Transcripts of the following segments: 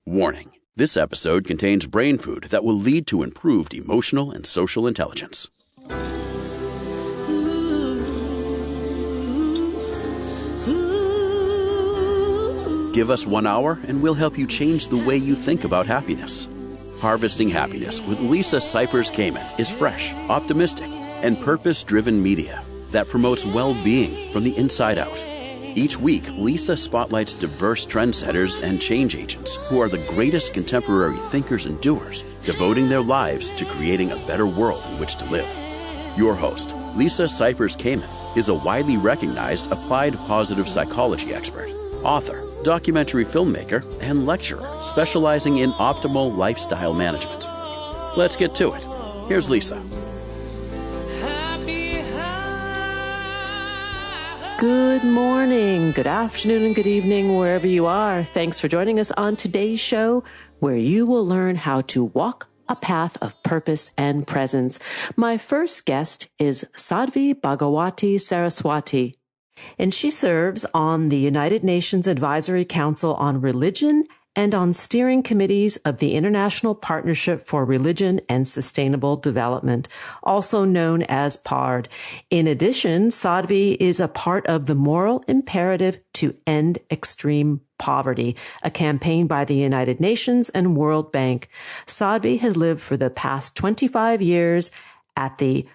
Warning. This episode contains brain food that will lead to improved emotional and social intelligence. Give us 1 hour and we'll help you change the way you think about happiness. Harvesting Happiness with Lisa Cypers Kamen is fresh, optimistic, and purpose-driven media that promotes well-being from the inside out. Each week, Lisa spotlights diverse trendsetters and change agents who are the greatest contemporary thinkers and doers, devoting their lives to creating a better world in which to live. Your host, Lisa Cypers Kamen, is a widely recognized applied positive psychology expert, author, documentary filmmaker, and lecturer specializing in optimal lifestyle management. Let's get to it. Here's Lisa. Good morning, good afternoon, and good evening, wherever you are. Thanks for joining us on today's show, where you will learn how to walk a path of purpose and presence. My first guest is Sadhvi Bhagawati Saraswati, and she serves on the United Nations Advisory Council on Religion and on steering committees of the International Partnership for Religion and Sustainable Development, also known as PARD. In addition, Sadhvi is a part of the Moral Imperative to End Extreme Poverty, a campaign by the United Nations and World Bank. Sadhvi has lived for the past 25 years at the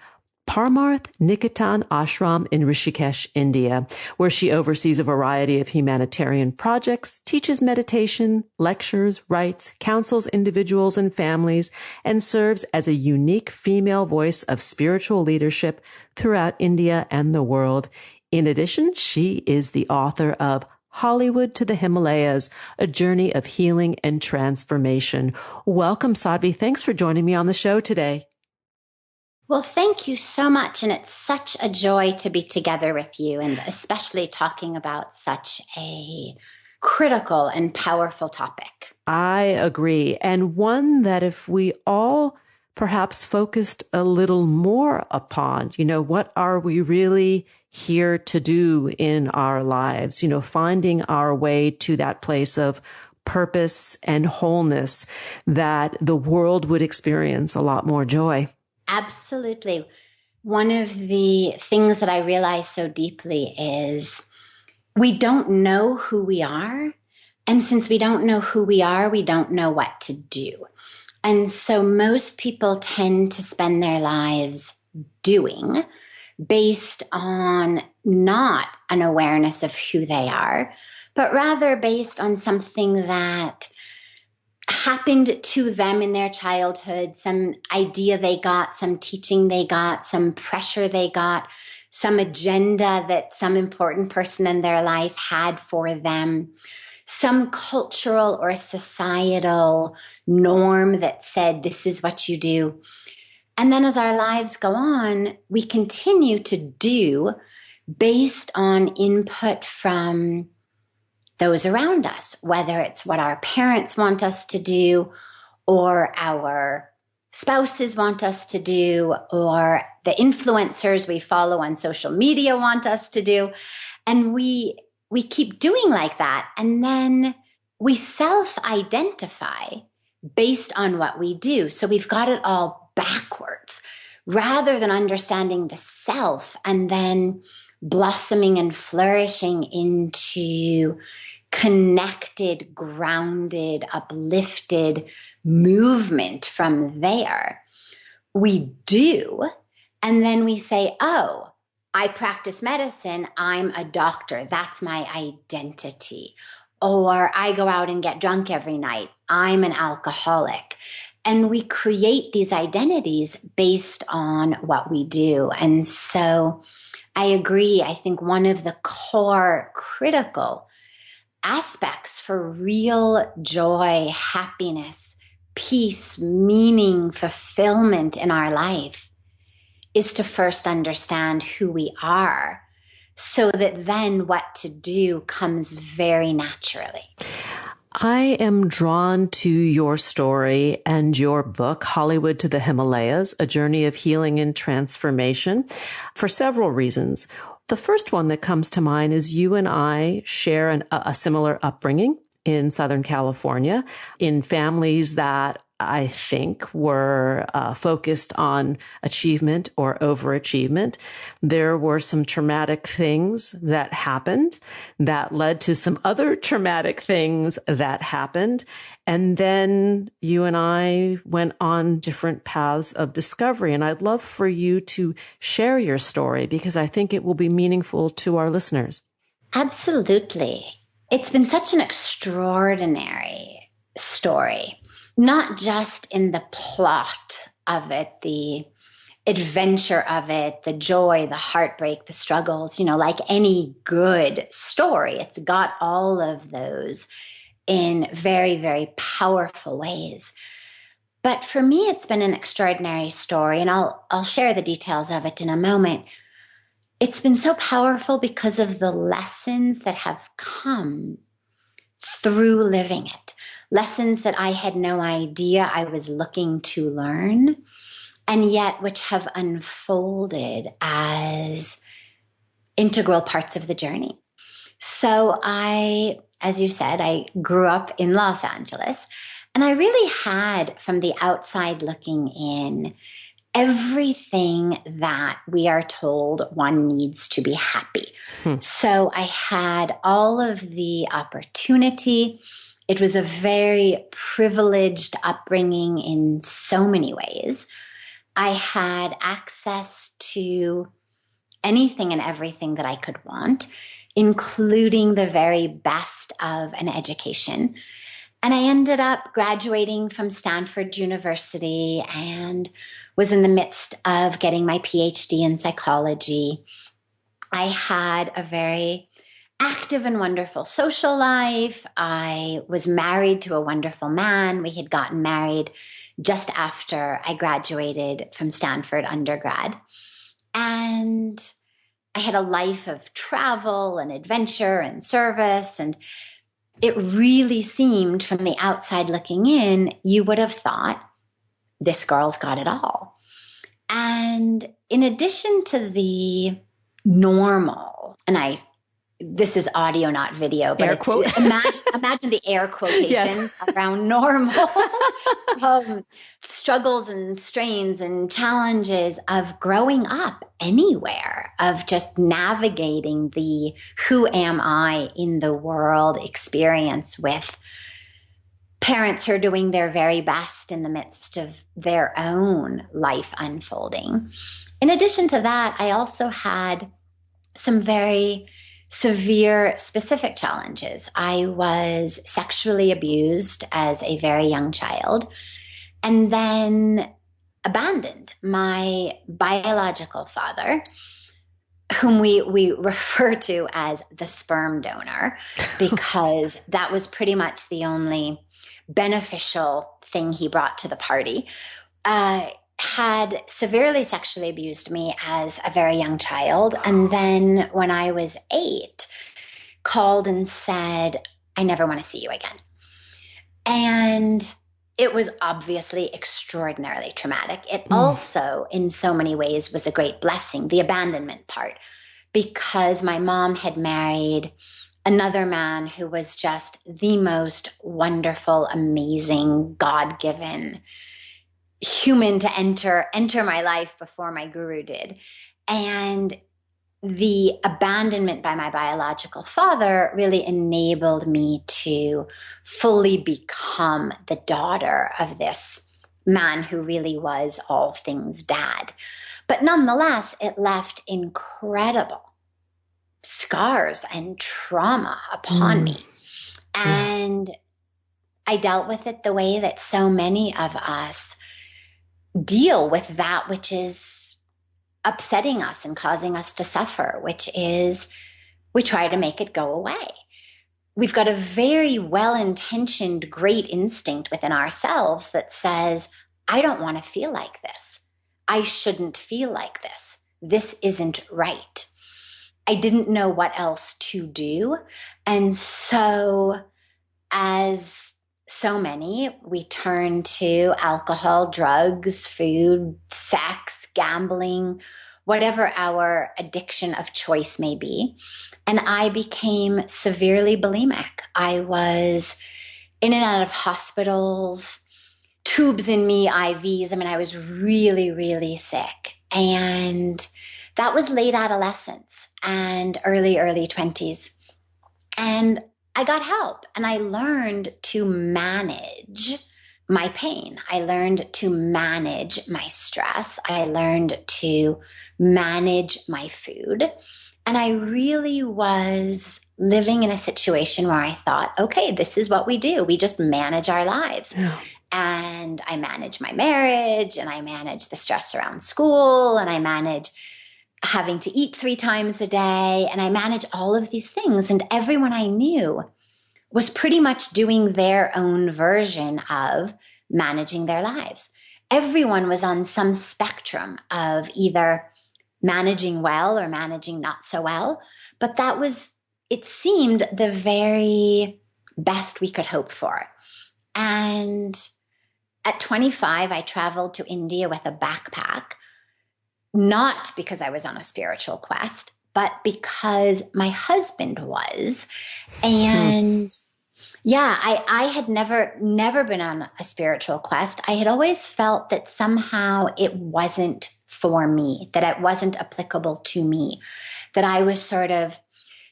Parmarth Niketan Ashram in Rishikesh, India, where she oversees a variety of humanitarian projects, teaches meditation, lectures, writes, counsels individuals and families, and serves as a unique female voice of spiritual leadership throughout India and the world. In addition, she is the author of Hollywood to the Himalayas, a journey of healing and transformation. Welcome, Sadhvi. Thanks for joining me on the show today. Well, thank you so much. And it's such a joy to be together with you, and especially talking about such a critical and powerful topic. I agree. And one that if we all perhaps focused a little more upon, what are we really here to do in our lives? Finding our way to that place of purpose and wholeness that the world would experience a lot more joy. Absolutely. One of the things that I realize so deeply is we don't know who we are. And since we don't know who we are, we don't know what to do. And so most people tend to spend their lives doing based on not an awareness of who they are, but rather based on something that happened to them in their childhood, some idea they got, some teaching they got, some pressure they got, some agenda that some important person in their life had for them, some cultural or societal norm that said, this is what you do. And then as our lives go on, we continue to do based on input from those around us, whether it's what our parents want us to do, or our spouses want us to do, or the influencers we follow on social media want us to do. And we keep doing like that. And then we self-identify based on what we do. So we've got it all backwards, rather than understanding the self and then blossoming and flourishing into connected, grounded, uplifted movement from there. We do, and then we say, oh, I practice medicine, I'm a doctor, that's my identity. Or I go out and get drunk every night, I'm an alcoholic. And we create these identities based on what we do. And so I agree. I think one of the core critical aspects for real joy, happiness, peace, meaning, fulfillment in our life is to first understand who we are, so that then what to do comes very naturally. I am drawn to your story and your book, Hollywood to the Himalayas, A Journey of Healing and Transformation, for several reasons. The first one that comes to mind is you and I share a similar upbringing. in Southern California in families that I think were focused on achievement or overachievement. There were some traumatic things that happened that led to some other traumatic things that happened. And then you and I went on different paths of discovery. And I'd love for you to share your story because I think it will be meaningful to our listeners. Absolutely. It's been such an extraordinary story, not just in the plot of it, the adventure of it, the joy, the heartbreak, the struggles, like any good story. It's got all of those in very, very powerful ways. But for me, it's been an extraordinary story, and I'll share the details of it in a moment. It's been so powerful because of the lessons that have come through living it, lessons that I had no idea I was looking to learn, and yet which have unfolded as integral parts of the journey. So as you said, I grew up in Los Angeles, and I really had, from the outside looking in, everything that we are told one needs to be happy. So I had all of the opportunity. It was a very privileged upbringing in so many ways. I had access to anything and everything that I could want, including the very best of an education. And I ended up graduating from Stanford University and was in the midst of getting my PhD in psychology. I had a very active and wonderful social life. I was married to a wonderful man. We had gotten married just after I graduated from Stanford undergrad. And I had a life of travel and adventure and service. And it really seemed, from the outside looking in, you would have thought, this girl's got it all. And in addition to the normal, and this is audio, not video, but imagine the air quotations yes. around normal struggles and strains and challenges of growing up anywhere, of just navigating the who am I in the world experience with parents who are doing their very best in the midst of their own life unfolding. In addition to that, I also had some very severe specific challenges. I was sexually abused as a very young child and then abandoned. My biological father, whom we refer to as the sperm donor, because that was pretty much the only beneficial thing he brought to the party, had severely sexually abused me as a very young child. And then when I was 8, called and said, I never want to see you again. And it was obviously extraordinarily traumatic. It also, in so many ways, was a great blessing, the abandonment part, because my mom had married another man who was just the most wonderful, amazing, God-given human to enter my life before my guru did. And the abandonment by my biological father really enabled me to fully become the daughter of this man who really was all things dad. But nonetheless, it left incredible scars and trauma upon me. And I dealt with it the way that so many of us deal with that which is upsetting us and causing us to suffer, which is we try to make it go away. We've got a very well-intentioned, great instinct within ourselves that says, I don't want to feel like this. I shouldn't feel like this. This isn't right. I didn't know what else to do. And so, as so many, we turn to alcohol, drugs, food, sex, gambling, whatever our addiction of choice may be. And I became severely bulimic. I was in and out of hospitals, tubes in me, IVs. I mean, I was really, really sick. And that was late adolescence and early 20s. And I got help and I learned to manage my pain. I learned to manage my stress. I learned to manage my food. And I really was living in a situation where I thought, okay, this is what we do. We just manage our lives. Yeah. And I manage my marriage, and I manage the stress around school, and I manage having to eat 3 times a day, and I manage all of these things. And everyone I knew was pretty much doing their own version of managing their lives. Everyone was on some spectrum of either managing well or managing not so well. But that was, it seemed, the very best we could hope for. And at 25, I traveled to India with a backpack, not because I was on a spiritual quest, but because my husband was. And yeah, I had never been on a spiritual quest. I had always felt that somehow it wasn't for me, that it wasn't applicable to me, that I was sort of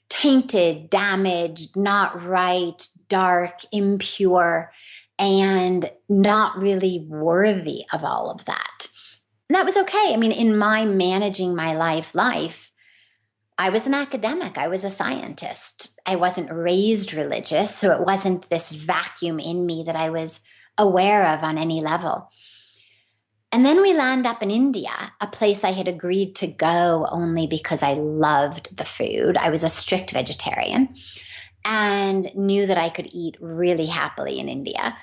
tainted, damaged, not right, dark, impure, and not really worthy of all of that. And that was okay. I mean, in my managing my life, I was an academic. I was a scientist. I wasn't raised religious, so it wasn't this vacuum in me that I was aware of on any level. And then we land up in India, a place I had agreed to go only because I loved the food. I was a strict vegetarian and knew that I could eat really happily in India.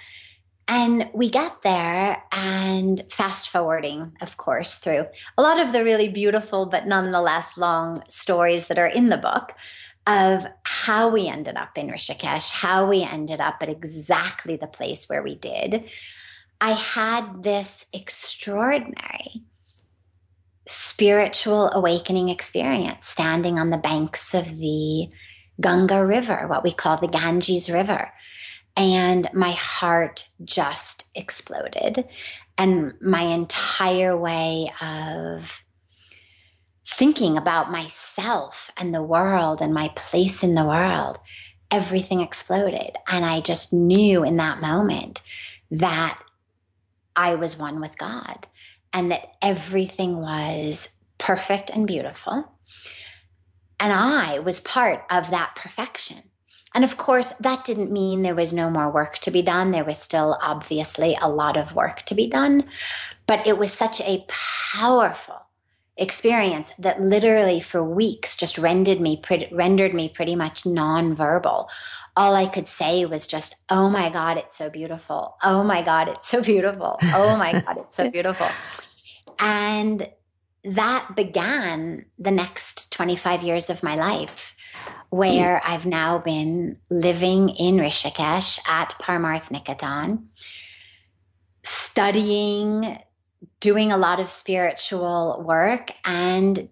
And we get there, and fast forwarding, of course, through a lot of the really beautiful but nonetheless long stories that are in the book of how we ended up in Rishikesh, how we ended up at exactly the place where we did. I had this extraordinary spiritual awakening experience standing on the banks of the Ganga River, what we call the Ganges River. And my heart just exploded. And my entire way of thinking about myself and the world and my place in the world, everything exploded. And I just knew in that moment that I was one with God and that everything was perfect and beautiful. And I was part of that perfection. And of course, that didn't mean there was no more work to be done. There was still obviously a lot of work to be done. But it was such a powerful experience that literally for weeks just rendered me pretty much nonverbal. All I could say was just, oh my God, it's so beautiful. Oh my God, it's so beautiful. Oh my God, it's so beautiful. And that began the next 25 years of my life, where I've now been living in Rishikesh at Parmarth Nikatan, studying, doing a lot of spiritual work, and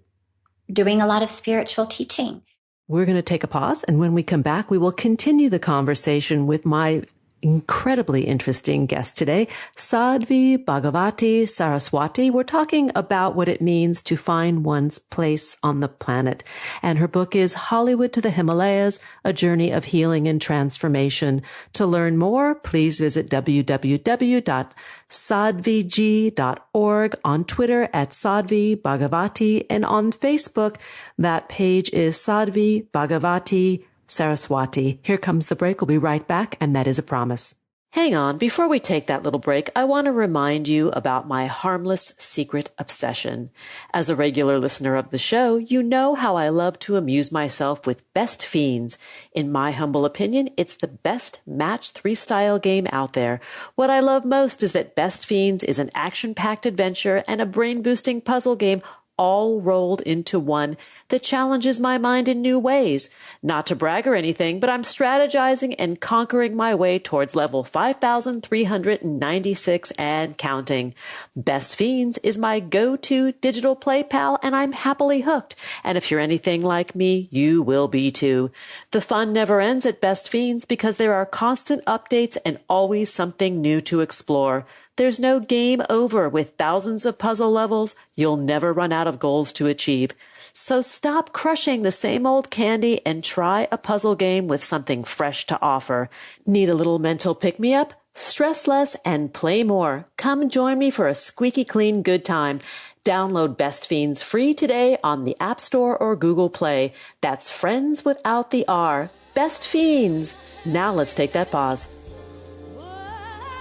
doing a lot of spiritual teaching. We're going to take a pause, and when we come back, we will continue the conversation with my incredibly interesting guest today, Sadhvi Bhagawati Saraswati. We're talking about what it means to find one's place on the planet. And her book is Hollywood to the Himalayas, A Journey of Healing and Transformation. To learn more, please visit www.sadvig.org, on Twitter at Sadhvi Bhagawati, and on Facebook, that page is Sadhvi Bhagawati Saraswati. Here comes the break. We'll be right back, and that is a promise. Hang on. Before we take that little break, I want to remind you about my harmless secret obsession. As a regular listener of the show, you know how I love to amuse myself with Best Fiends. In my humble opinion, it's the best match 3 style game out there. What I love most is that Best Fiends is an action-packed adventure and a brain-boosting puzzle game all rolled into one that challenges my mind in new ways. Not to brag or anything, but I'm strategizing and conquering my way towards level 5,396 and counting. Best Fiends is my go-to digital play pal, and I'm happily hooked. And if you're anything like me, you will be too. The fun never ends at Best Fiends because there are constant updates and always something new to explore. There's no game over with thousands of puzzle levels. You'll never run out of goals to achieve. So stop crushing the same old candy and try a puzzle game with something fresh to offer. Need a little mental pick-me-up? Stress less and play more. Come join me for a squeaky clean good time. Download Best Fiends free today on the App Store or Google Play. That's friends without the R. Best Fiends. Now let's take that pause.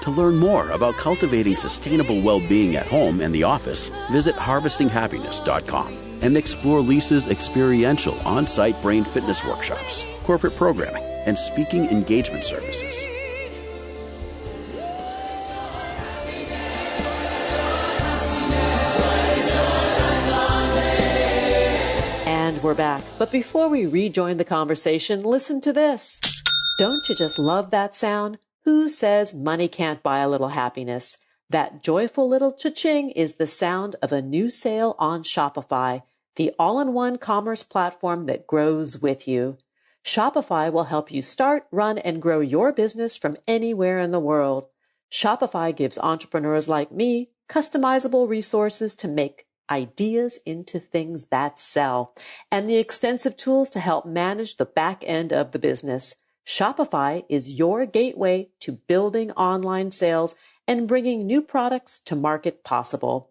To learn more about cultivating sustainable well-being at home and the office, visit harvestinghappiness.com and explore Lisa's experiential on-site brain fitness workshops, corporate programming, and speaking engagement services. And we're back. But before we rejoin the conversation, listen to this. Don't you just love that sound? Who says money can't buy a little happiness? That joyful little cha-ching is the sound of a new sale on Shopify, the all-in-one commerce platform that grows with you. Shopify will help you start, run, and grow your business from anywhere in the world. Shopify gives entrepreneurs like me customizable resources to make ideas into things that sell, and the extensive tools to help manage the back end of the business. Shopify is your gateway to building online sales and bringing new products to market possible.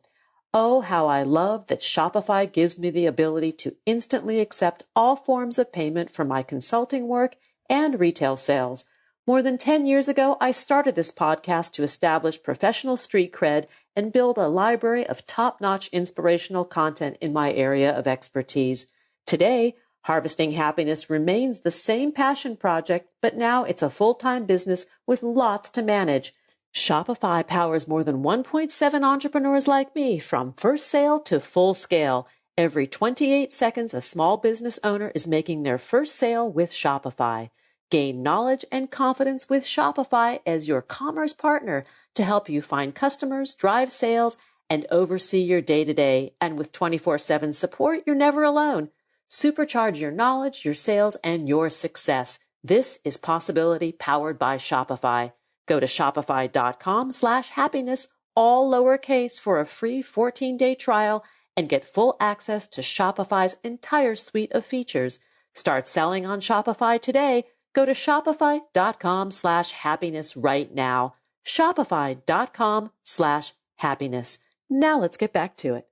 Oh, how I love that Shopify gives me the ability to instantly accept all forms of payment for my consulting work and retail sales. More than 10 years ago, I started this podcast to establish professional street cred and build a library of top-notch inspirational content in my area of expertise. Today, Harvesting Happiness remains the same passion project, but now it's a full-time business with lots to manage. Shopify powers more than 1.7 entrepreneurs like me from first sale to full scale. Every 28 seconds, a small business owner is making their first sale with Shopify. Gain knowledge and confidence with Shopify as your commerce partner to help you find customers, drive sales, and oversee your day-to-day. And with 24/7 support, you're never alone. Supercharge your knowledge, your sales, and your success. This is Possibility powered by Shopify. Go to shopify.com/happiness, all lowercase, for a free 14-day trial and get full access to Shopify's entire suite of features. Start selling on Shopify today. Go to shopify.com/happiness right now. Shopify.com/happiness. Now let's get back to it.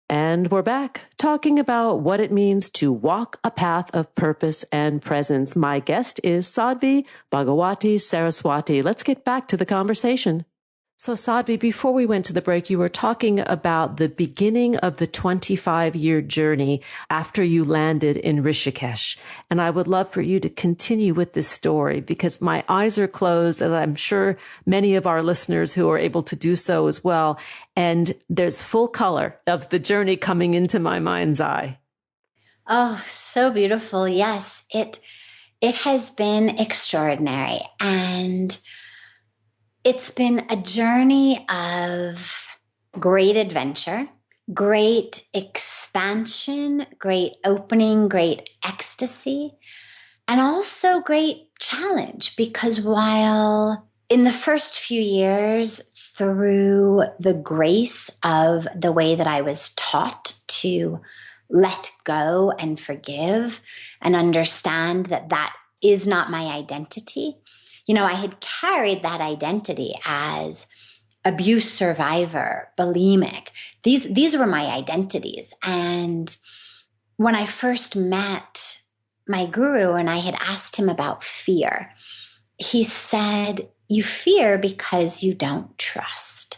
And we're back talking about what it means to walk a path of purpose and presence. My guest is Sadhvi Bhagawati Saraswati. Let's get back to the conversation. So Sadhvi, before we went to the break, you were talking about the beginning of the 25-year journey after you landed in Rishikesh. And I would love for you to continue with this story because my eyes are closed, as I'm sure many of our listeners who are able to do so as well. And there's full color of the journey coming into my mind's eye. Oh, so beautiful. Yes, it has been extraordinary. And it's been a journey of great adventure, great expansion, great opening, great ecstasy, and also great challenge, because while in the first few years, through the grace of the way that I was taught to let go and forgive and understand that that is not my identity, I had carried that identity as abuse survivor, bulimic. These were my identities. And when I first met my guru and I had asked him about fear, he said, "You fear because you don't trust."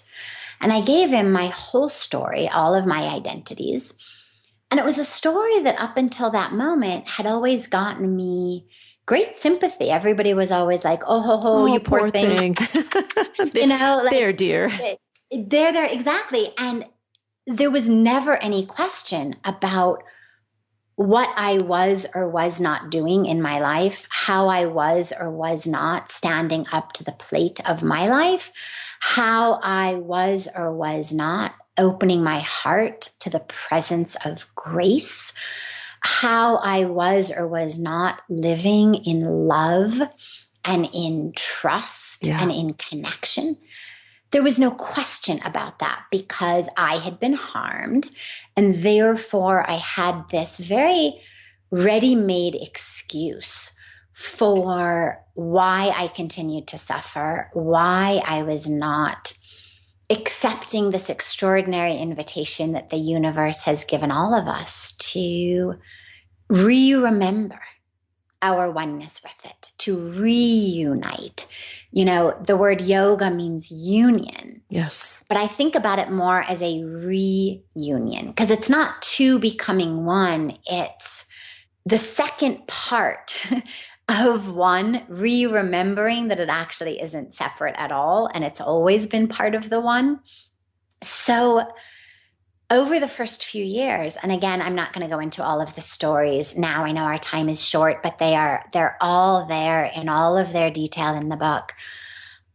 And I gave him my whole story, all of my identities. And it was a story that up until that moment had always gotten me great sympathy. Everybody was always like, oh, you poor thing. They're dear. They're there. Exactly. And there was never any question about what I was or was not doing in my life, how I was or was not standing up to the plate of my life, how I was or was not opening my heart to the presence of grace, how I was or was not living in love and in trust and in connection. There was no question about that because I had been harmed, and therefore I had this very ready-made excuse for why I continued to suffer, why I was not accepting this extraordinary invitation that the universe has given all of us to re-remember our oneness with it, to reunite. You know, the word yoga means union. Yes. But I think about it more as a reunion because it's not two becoming one. It's the second part of one, re-remembering that it actually isn't separate at all and it's always been part of the one. So over the first few years, and again, I'm not going to go into all of the stories now. I know our time is short, but they're all there in all of their detail in the book.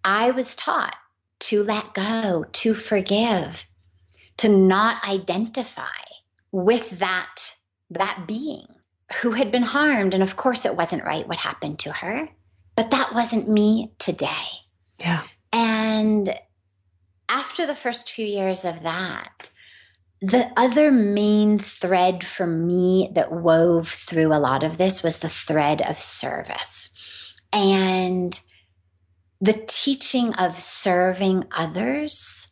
I was taught to let go, to forgive, to not identify with that being who had been harmed. And of course, it wasn't right what happened to her, but that wasn't me today. Yeah. And after the first few years of that, the other main thread for me that wove through a lot of this was the thread of service and the teaching of serving others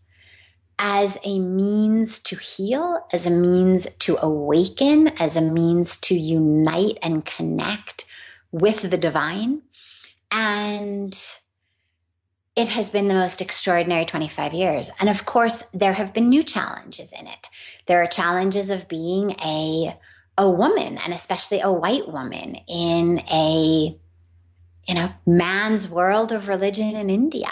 as a means to heal, as a means to awaken, as a means to unite and connect with the divine. And it has been the most extraordinary 25 years. And of course, there have been new challenges in it. There are challenges of being a woman, and especially a white woman in a man's world of religion in India.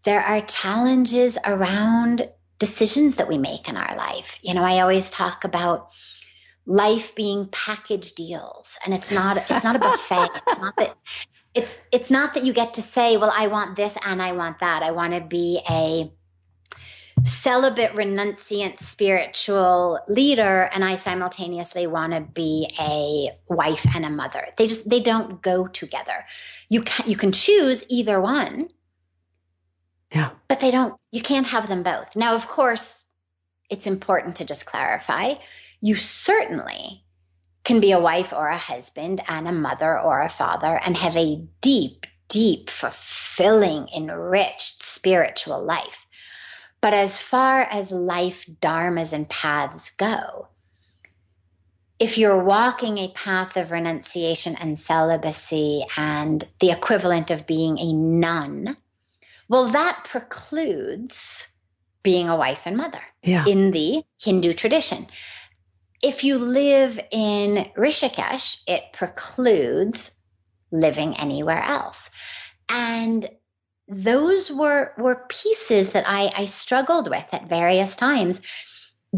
There are challenges around decisions that we make in our life. You know, I always talk about life being package deals, and it's not a buffet. It's not that you get to say, well, I want this and I want that. I want to be a celibate, renunciant, spiritual leader, and I simultaneously want to be a wife and a mother. They don't go together. You can choose either one. Yeah. But you can't have them both. Now, of course, it's important to just clarify, you certainly can be a wife or a husband and a mother or a father and have a deep, deep, fulfilling, enriched spiritual life. But as far as life dharmas and paths go, if you're walking a path of renunciation and celibacy and the equivalent of being a nun, well, that precludes being a wife and mother in the Hindu tradition. If you live in Rishikesh, it precludes living anywhere else. And those were pieces that I struggled with at various times,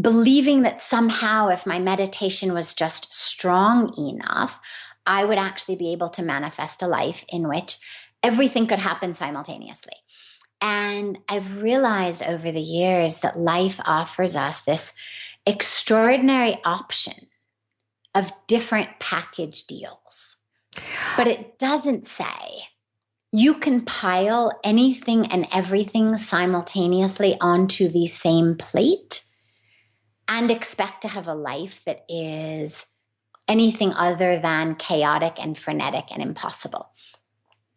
believing that somehow if my meditation was just strong enough, I would actually be able to manifest a life in which everything could happen simultaneously. And I've realized over the years that life offers us this extraordinary option of different package deals. But it doesn't say you can pile anything and everything simultaneously onto the same plate and expect to have a life that is anything other than chaotic and frenetic and impossible.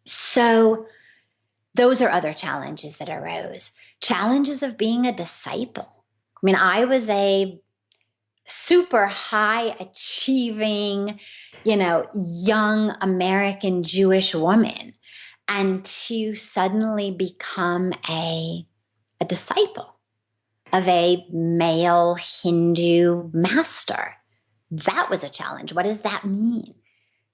So those are other challenges that arose. Challenges of being a disciple. I mean, I was a super high achieving, young American Jewish woman. And to suddenly become a disciple of a male Hindu master, that was a challenge. What does that mean?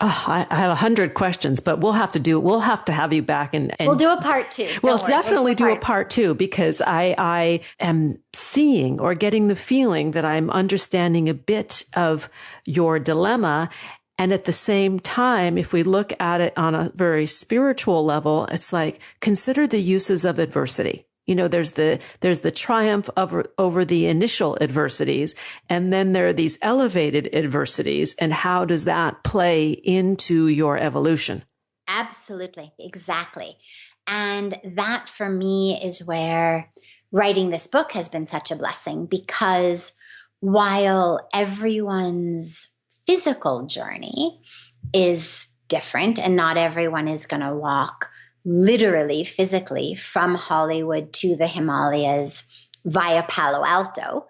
Oh, I have 100 questions, but we'll have to have you back and we'll do a part 2. We'll definitely do a part 2 because I am seeing or getting the feeling that I'm understanding a bit of your dilemma. And at the same time, if we look at it on a very spiritual level, it's like, consider the uses of adversity. You know, there's the triumph over the initial adversities, and then there are these elevated adversities. And how does that play into your evolution? Absolutely. Exactly. And that for me is where writing this book has been such a blessing, because while everyone's physical journey is different and not everyone is going to walk literally, physically from Hollywood to the Himalayas via Palo Alto.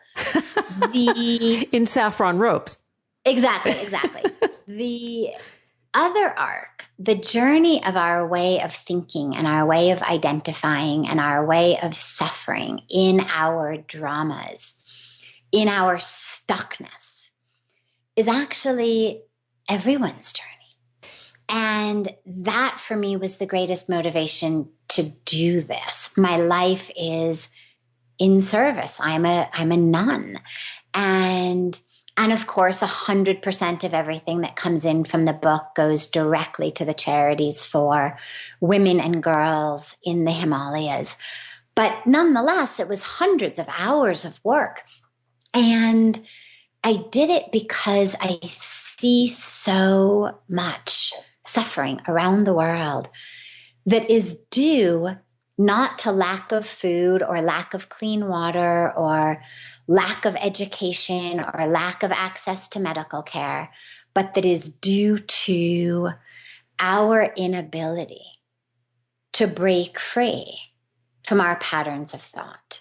In saffron robes. Exactly. The other arc, the journey of our way of thinking and our way of identifying and our way of suffering in our dramas, in our stuckness, is actually everyone's journey. And that for me was the greatest motivation to do this. My life is in service. I'm a nun. And of course, 100% of everything that comes in from the book goes directly to the charities for women and girls in the Himalayas. But nonetheless, it was hundreds of hours of work. And I did it because I see so much suffering around the world that is due not to lack of food or lack of clean water or lack of education or lack of access to medical care, but that is due to our inability to break free from our patterns of thought.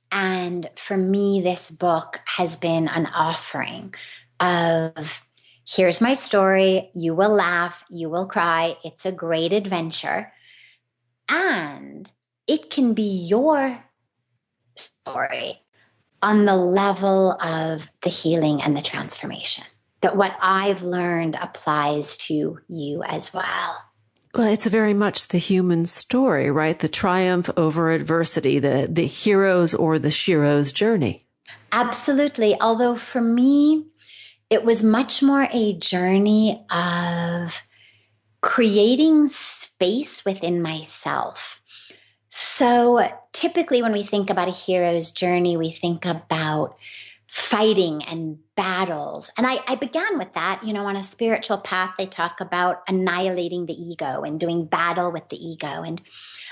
And for me, this book has been an offering of, here's my story. You will laugh. You will cry. It's a great adventure. And it can be your story on the level of the healing and the transformation, that what I've learned applies to you as well. Well, it's very much the human story, right? The triumph over adversity, the hero's or the shero's journey. Absolutely. Although for me, it was much more a journey of creating space within myself. So typically when we think about a hero's journey, we think about fighting and battles. And I began with that. You know, on a spiritual path, they talk about annihilating the ego and doing battle with the ego. And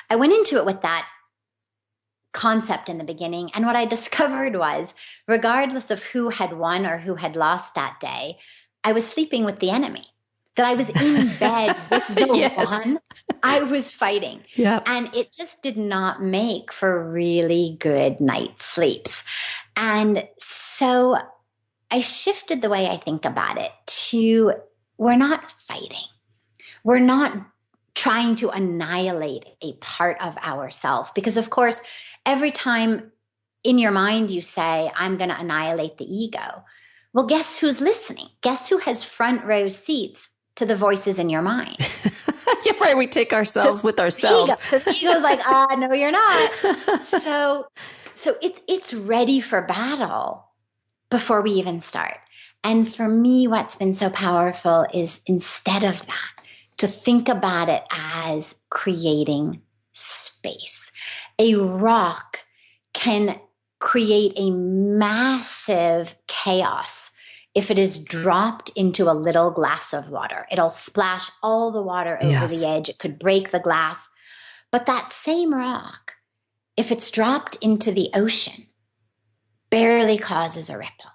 I went into it with that concept in the beginning. And what I discovered was, regardless of who had won or who had lost that day, I was sleeping with the enemy, that I was in bed with the yes. one I was fighting. Yep. And it just did not make for really good night sleeps. And so I shifted the way I think about it to, we're not fighting. We're not trying to annihilate a part of ourselves. Because of course, every time in your mind you say, I'm going to annihilate the ego, well, guess who's listening? Guess who has front row seats to the voices in your mind? Yeah, right. We take ourselves with ourselves. So the ego's like, no, you're not. So it's ready for battle before we even start. And for me, what's been so powerful is, instead of that, to think about it as creating space. A rock can create a massive chaos if it is dropped into a little glass of water. It'll splash all the water over the edge. It could break the glass. But that same rock, if it's dropped into the ocean, barely causes a ripple.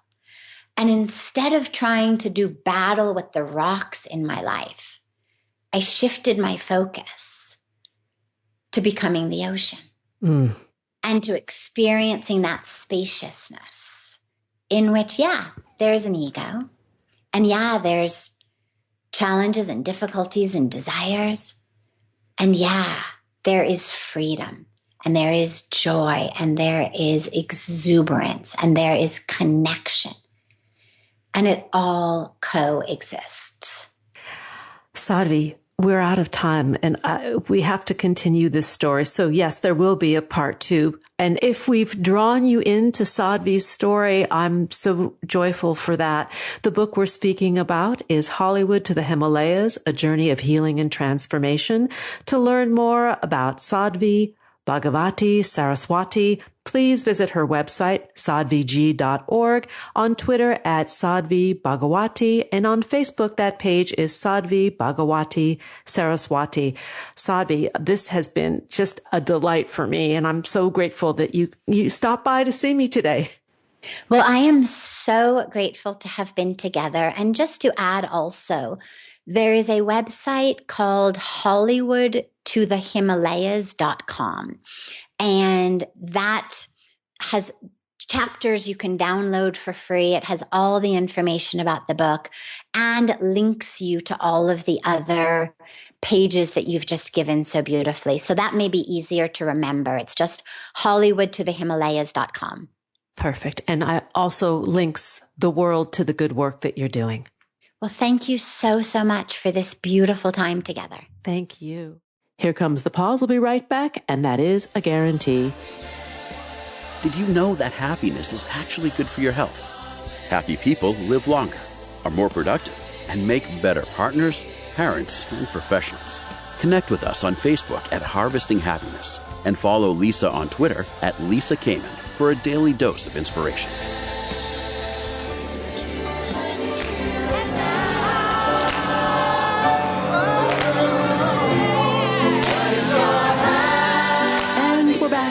And instead of trying to do battle with the rocks in my life, I shifted my focus to becoming the ocean and to experiencing that spaciousness in which, there's an ego, and there's challenges and difficulties and desires, and there is freedom, and there is joy, and there is exuberance, and there is connection, and it all coexists. Sadvi, we're out of time and we have to continue this story. So yes, there will be a part 2. And if we've drawn you into Sadvi's story, I'm so joyful for that. The book we're speaking about is Hollywood to the Himalayas, A Journey of Healing and Transformation. To learn more about Sadhvi Bhagawati Saraswati, please visit her website, sadvig.org, on Twitter at Sadhvi Bhagawati, and on Facebook, that page is Sadhvi Bhagawati Saraswati. Sadhvi, this has been just a delight for me, and I'm so grateful that you stopped by to see me today. Well, I am so grateful to have been together. And just to add also, there is a website called hollywoodtothehimalayas.com. And that has chapters you can download for free. It has all the information about the book and links you to all of the other pages that you've just given so beautifully. So that may be easier to remember. It's just hollywoodtothehimalayas.com. Perfect. And I also links the world to the good work that you're doing. Well, thank you so, so much for this beautiful time together. Thank you. Here comes the pause. We'll be right back, and that is a guarantee. Did you know that happiness is actually good for your health? Happy people live longer, are more productive, and make better partners, parents, and professionals. Connect with us on Facebook at Harvesting Happiness and follow Lisa on Twitter at Lisa Kamen for a daily dose of inspiration.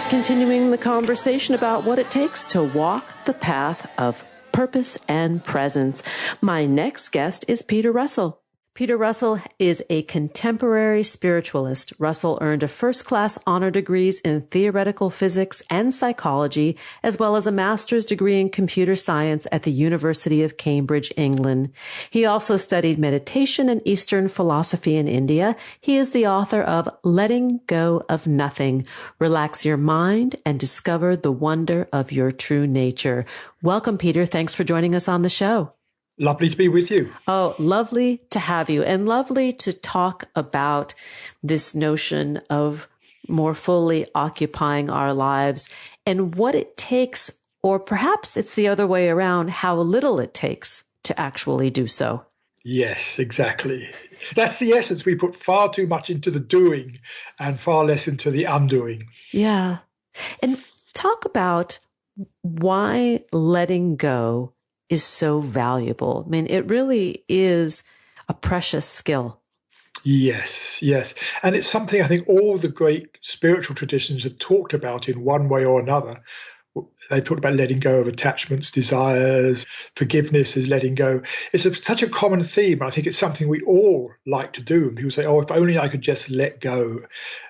Continuing the conversation about what it takes to walk the path of purpose and presence. My next guest is Peter Russell. Peter Russell is a contemporary spiritualist. Russell earned a first-class honor degrees in theoretical physics and psychology, as well as a master's degree in computer science at the University of Cambridge, England. He also studied meditation and Eastern philosophy in India. He is the author of Letting Go of Nothing, Relax Your Mind and Discover the Wonder of Your True Nature. Welcome, Peter. Thanks for joining us on the show. Lovely to be with you. Oh, lovely to have you, and lovely to talk about this notion of more fully occupying our lives and what it takes, or perhaps it's the other way around, how little it takes to actually do so. Yes, exactly. That's the essence. We put far too much into the doing and far less into the undoing. Yeah. And talk about why letting go is so valuable. I mean, it really is a precious skill. Yes, yes. And it's something I think all the great spiritual traditions have talked about in one way or another. They talked about letting go of attachments, desires, forgiveness is letting go. It's such a common theme. I think it's something we all like to do. And people say, oh, if only I could just let go,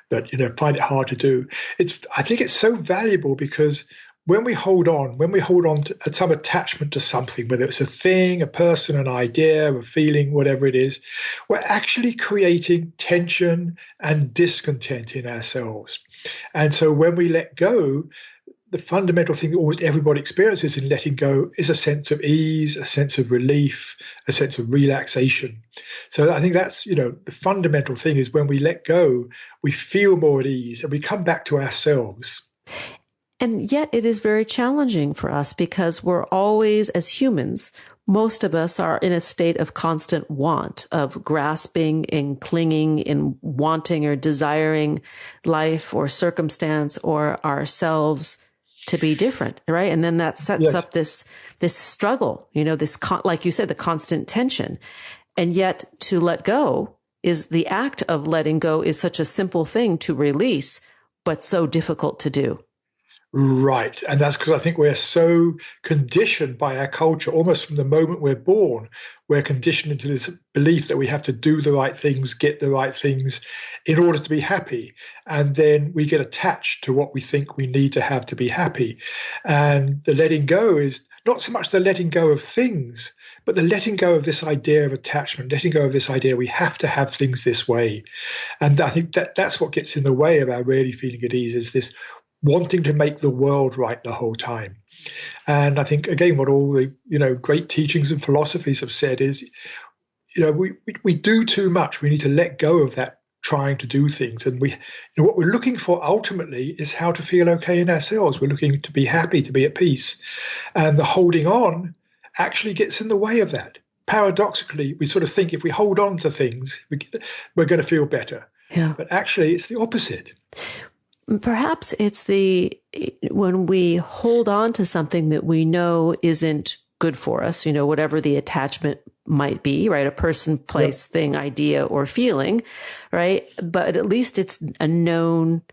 but, find it hard to do. I think it's so valuable because when we hold on to some attachment to something, whether it's a thing, a person, an idea, a feeling, whatever it is, we're actually creating tension and discontent in ourselves. And so when we let go, the fundamental thing that almost everybody experiences in letting go is a sense of ease, a sense of relief, a sense of relaxation. So I think that's, the fundamental thing is when we let go, we feel more at ease and we come back to ourselves. And yet it is very challenging for us because we're always, as humans, most of us are in a state of constant want, of grasping and clinging and wanting or desiring life or circumstance or ourselves to be different, right? And then that sets up this struggle, like you said, the constant tension. And yet to let go is the act of letting go is such a simple thing to release, but so difficult to do. Right. And that's because I think we're so conditioned by our culture, almost from the moment we're born, we're conditioned into this belief that we have to do the right things, get the right things in order to be happy. And then we get attached to what we think we need to have to be happy. And the letting go is not so much the letting go of things, but the letting go of this idea of attachment, letting go of this idea we have to have things this way. And I think that's what gets in the way of our really feeling at ease, is this wanting to make the world right the whole time. And I think, again, what all the great teachings and philosophies have said is, we do too much. We need to let go of that trying to do things. And what we're looking for ultimately is how to feel okay in ourselves. We're looking to be happy, to be at peace. And the holding on actually gets in the way of that. Paradoxically, we sort of think if we hold on to things, we're going to feel better. Yeah. But actually, it's the opposite. Perhaps it's when we hold on to something that we know isn't good for us, whatever the attachment might be, right? A person, place, thing, idea, or feeling, right? But at least it's a known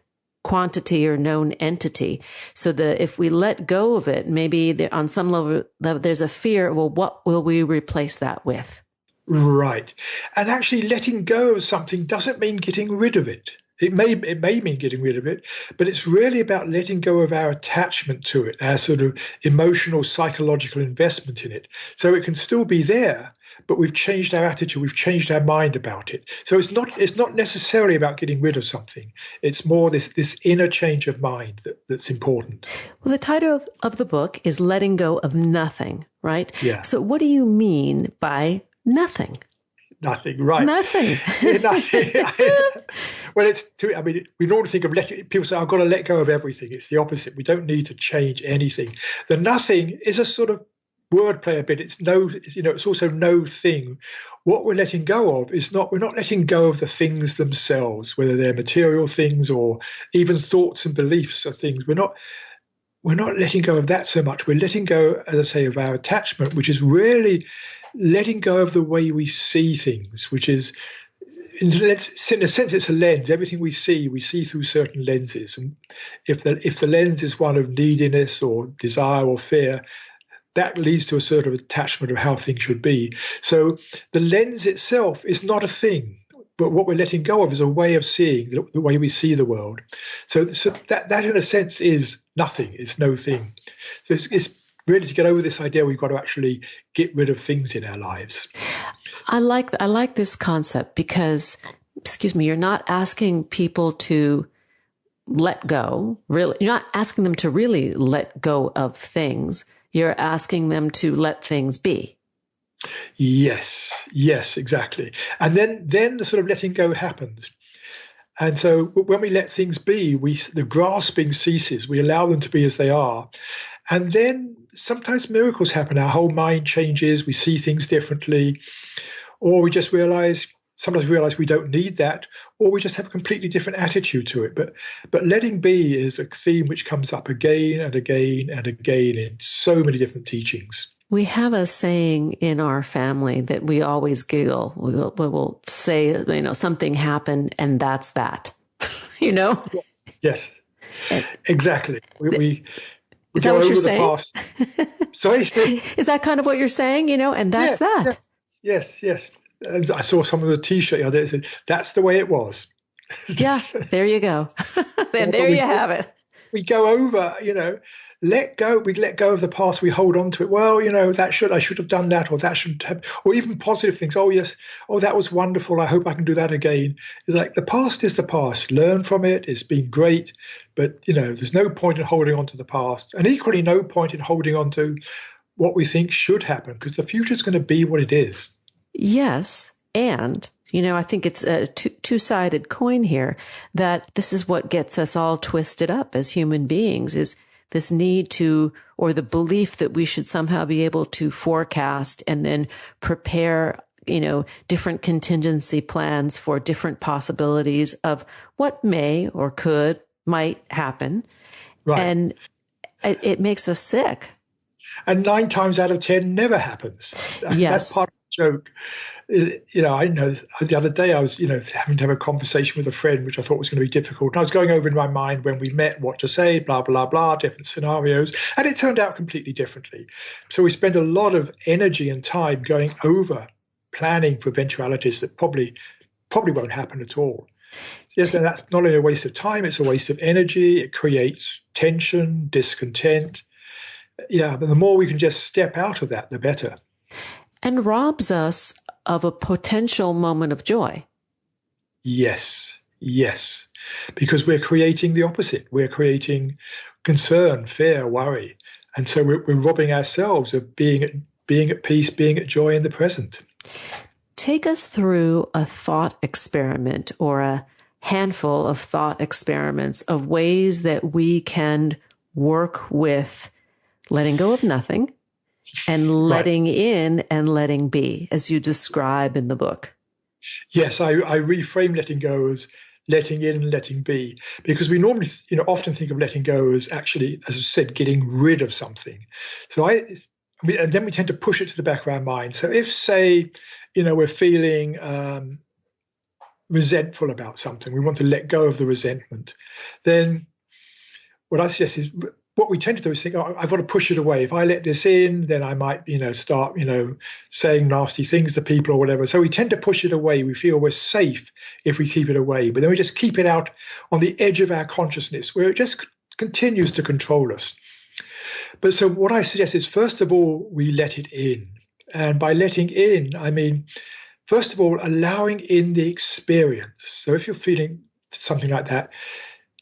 quantity or known entity. So that if we let go of it, maybe on some level, there's a fear, well, what will we replace that with? Right. And actually letting go of something doesn't mean getting rid of it. It may mean getting rid of it, but it's really about letting go of our attachment to it, our sort of emotional, psychological investment in it. So it can still be there, but we've changed our attitude, we've changed our mind about it. So it's not necessarily about getting rid of something. It's more this inner change of mind that's important. Well, the title of the book is Letting Go of Nothing, right? Yeah. So what do you mean by nothing? Nothing, right? Nothing. Nothing. Well, we normally think of people say, I've got to let go of everything. It's the opposite. We don't need to change anything. The nothing is a sort of wordplay a bit. It's also no thing. What we're letting go of we're not letting go of the things themselves, whether they're material things or even thoughts and beliefs or things. We're not letting go of that so much. We're letting go, as I say, of our attachment, which is really letting go of the way we see things, which is, in a sense, it's a lens. Everything we see through certain lenses. And if the lens is one of neediness or desire or fear, that leads to a sort of attachment of how things should be. So the lens itself is not a thing, but what we're letting go of is a way of seeing, the way we see the world. So that in a sense is nothing. It's no thing. So it's really to get over this idea we've got to actually get rid of things in our lives. I like this concept because, you're not asking people to let go. Really, you're not asking them to really let go of things. You're asking them to let things be. Yes, exactly. And then the sort of letting go happens. And so when we let things be, the grasping ceases. We allow them to be as they are. And then sometimes miracles happen. Our whole mind changes. We see things differently. Or we just sometimes realize we don't need that. Or we just have a completely different attitude to it. But letting be is a theme which comes up again and again and again in so many different teachings. We have a saying in our family that we always giggle. We will say, something happened and that's that, Yes, exactly. Is that what you're saying? Past. Sorry? Is that kind of what you're saying, and that's that? Yes. And I saw some of the T-shirt the other day that said, that's the way it was. Yeah, there you go. Then there you have it. We go over, let go. We let go of the past. We hold on to it. Well, I should have done that, or that should have, or even positive things. Oh, yes. Oh, that was wonderful. I hope I can do that again. It's like the past is the past. Learn from it. It's been great. But, there's no point in holding on to the past. And equally, no point in holding on to what we think should happen, because the future is going to be what it is. Yes. And, I think it's a two-sided coin here, that this is what gets us all twisted up as human beings, is this need to, or the belief that we should somehow be able to forecast and then prepare, different contingency plans for different possibilities of what may or might happen. Right. And it makes us sick. And 9 times out of 10 never happens. Yes. That's part of the joke. I know the other day I was, having to have a conversation with a friend, which I thought was going to be difficult. And I was going over in my mind when we met, what to say, blah, blah, blah, different scenarios. And it turned out completely differently. So we spend a lot of energy and time going over planning for eventualities that probably won't happen at all. Yes, and that's not only a waste of time, it's a waste of energy. It creates tension, discontent. Yeah, but the more we can just step out of that, the better. And robs us of a potential moment of joy. Yes, because we're creating the opposite. We're creating concern, fear, worry. And so we're robbing ourselves of being at peace, being at joy in the present. take us through a thought experiment or a handful of thought experiments of ways that we can work with letting go of nothing and letting in and letting be, as you describe in the book. Yes, I reframe letting go as letting in and letting be, because we normally, often think of letting go as actually, as I said, getting rid of something. So and then we tend to push it to the back of our mind. So if, say, we're feeling resentful about something, we want to let go of the resentment, then what I suggest is, what we tend to do is think, oh, I've got to push it away. If I let this in, then I might, start, saying nasty things to people or whatever. So we tend to push it away. We feel we're safe if we keep it away. But then we just keep it out on the edge of our consciousness where it just continues to control us. But so what I suggest is, first of all, we let it in. And by letting in, I mean, first of all, allowing in the experience. So if you're feeling something like that,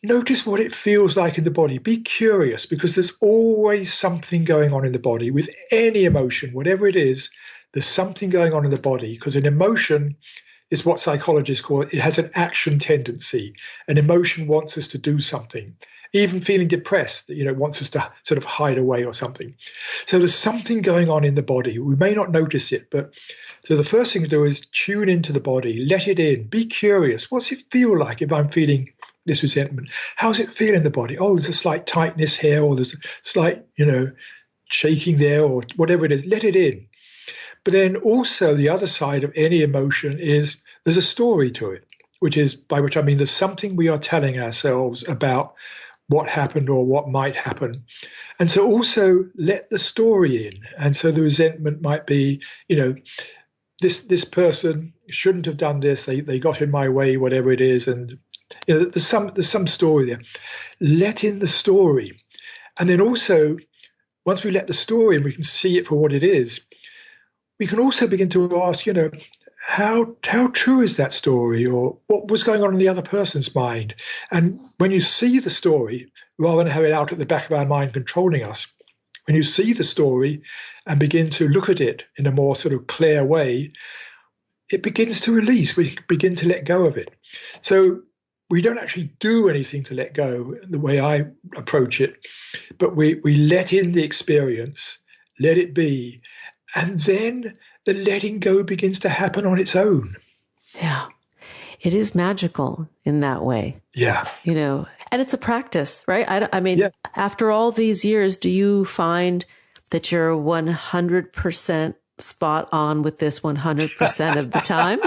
notice what it feels like in the body. Be curious, because there's always something going on in the body. With any emotion, whatever it is, there's something going on in the body, because an emotion is what psychologists call it has an action tendency. An emotion wants us to do something. Even feeling depressed, wants us to sort of hide away or something. So there's something going on in the body. We may not notice it, but so the first thing to do is tune into the body, let it in, be curious. What's it feel like if I'm feeling this resentment? How's it feel in the body? Oh, there's a slight tightness here, or there's a slight, shaking there, or whatever it is. Let it in. But then also the other side of any emotion is there's a story to it, by which I mean there's something we are telling ourselves about what happened or what might happen. And so also let the story in. And so the resentment might be, this person shouldn't have done this. They got in my way, whatever it is. And there's some story there. Let in the story. And then also, once we let the story in, we can see it for what it is. We can also begin to ask, how true is that story, or what was going on in the other person's mind? And when you see the story, rather than have it out at the back of our mind controlling us, when you see the story and begin to look at it in a more sort of clear way, it begins to release. We begin to let go of it. So we don't actually do anything to let go the way I approach it, but we let in the experience, let it be, and then the letting go begins to happen on its own. Yeah. It is magical in that way. Yeah. And it's a practice, right? I mean, After all these years, do you find that you're 100% spot on with this 100% of the time?